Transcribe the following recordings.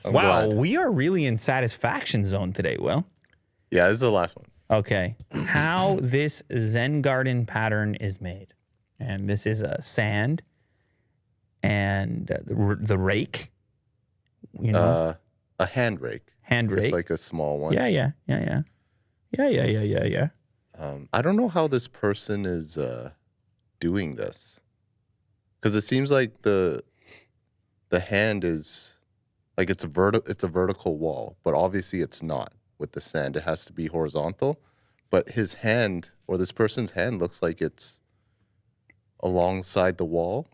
I'm wow, glad. we are really in satisfaction zone today, Will. Yeah, this is the last one. Okay. How this Zen garden pattern is made. And this is a sand and the rake, you know. A hand rake. Hand rake. It's like a small one. Yeah. I don't know how this person is doing this, because it seems like the hand is like it's a vertical wall, but obviously it's not with the sand. It has to be horizontal. But his hand, or this person's hand, looks like it's alongside the wall,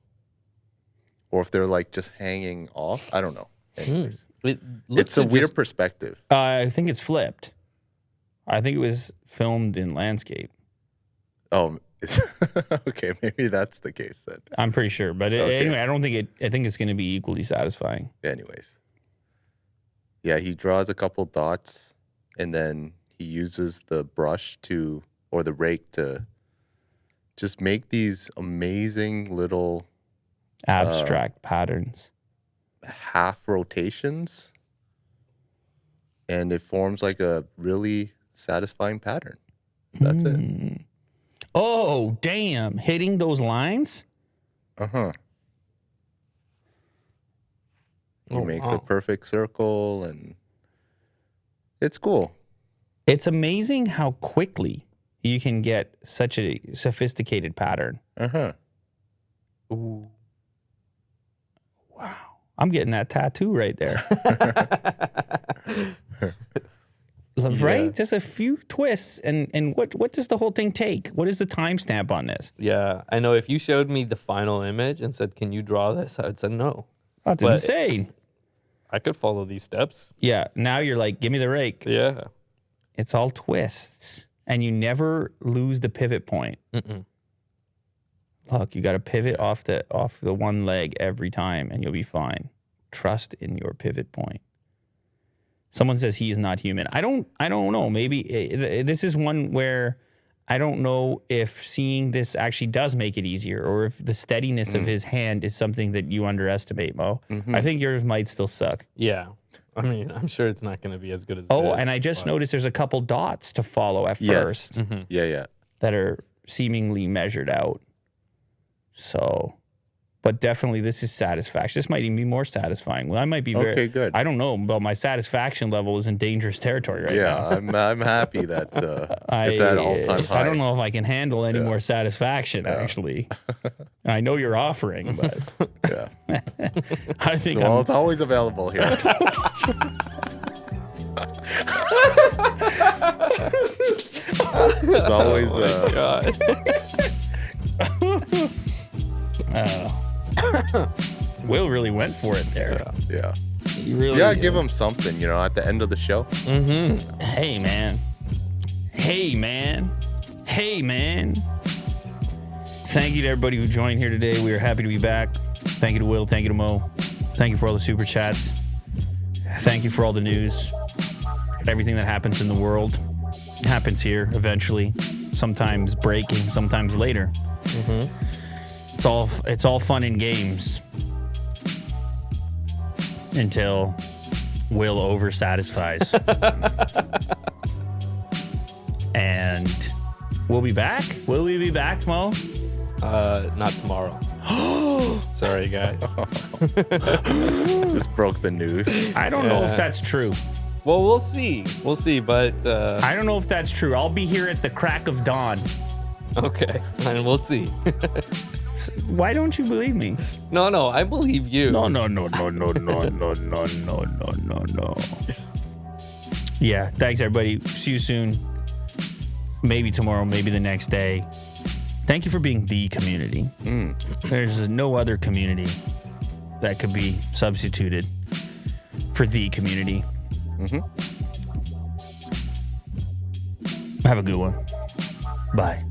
or if they're like just hanging off. I don't know. Anyways, it's a weird perspective. I think it's flipped. I think it was filmed in landscape. Oh, okay. Maybe that's the case then. I'm pretty sure, but anyway, I think it's going to be equally satisfying. Anyways, yeah, he draws a couple dots, and then he uses the brush or the rake to just make these amazing little Abstract patterns. half rotations, and it forms like a really satisfying pattern. That's it. Oh, damn. Hitting those lines? He makes a perfect circle, and it's cool. It's amazing how quickly you can get such a sophisticated pattern. Ooh. Wow. I'm getting that tattoo right there. Right? Just a few twists. And what does the whole thing take? What is the timestamp on this? Yeah, I know. If you showed me the final image and said, "Can you draw this?" I'd say no. That's insane. I could follow these steps. Yeah. Now you're like, give me the rake. Yeah. It's all twists. And you never lose the pivot point. Look, you got to pivot off the one leg every time, and you'll be fine. Trust in your pivot point. Someone says he's not human. I don't know. Maybe this is one where I don't know if seeing this actually does make it easier, or if the steadiness of his hand is something that you underestimate, Mo. I think yours might still suck. Yeah. I mean, I'm sure it's not going to be as good as Oh, this, and I just noticed there's a couple dots to follow at first Yeah. that are seemingly measured out. So, but definitely this is satisfaction. This might even be more satisfying. Well, I might be Okay, good. I don't know, but my satisfaction level is in dangerous territory right now. Yeah, I'm happy that it's at all-time high. I don't know if I can handle any more satisfaction, actually. And I know you're offering, but Yeah. I think Well, it's always available here. It's always God. Will really went for it there. yeah. He really, Give him something, at the end of the show. Hey, man. Thank you to everybody who joined here today. We are happy to be back. Thank you to Will. Thank you to Mo. Thank you for all the super chats. Thank you for all the news. Everything that happens in the world happens here eventually. Sometimes breaking, sometimes later. It's all fun and games until Will oversatisfies. And we'll be back. Will we be back, Mo? Not tomorrow. Sorry, guys. Just broke the news. I don't know if that's true. Well, we'll see. But I don't know if that's true. I'll be here at the crack of dawn. Okay, and we'll see. Why don't you believe me? No, I believe you. No. Yeah, thanks everybody. See you soon. Maybe tomorrow, maybe the next day. Thank you for being the community. There's no other community that could be substituted for the community. Have a good one. Bye.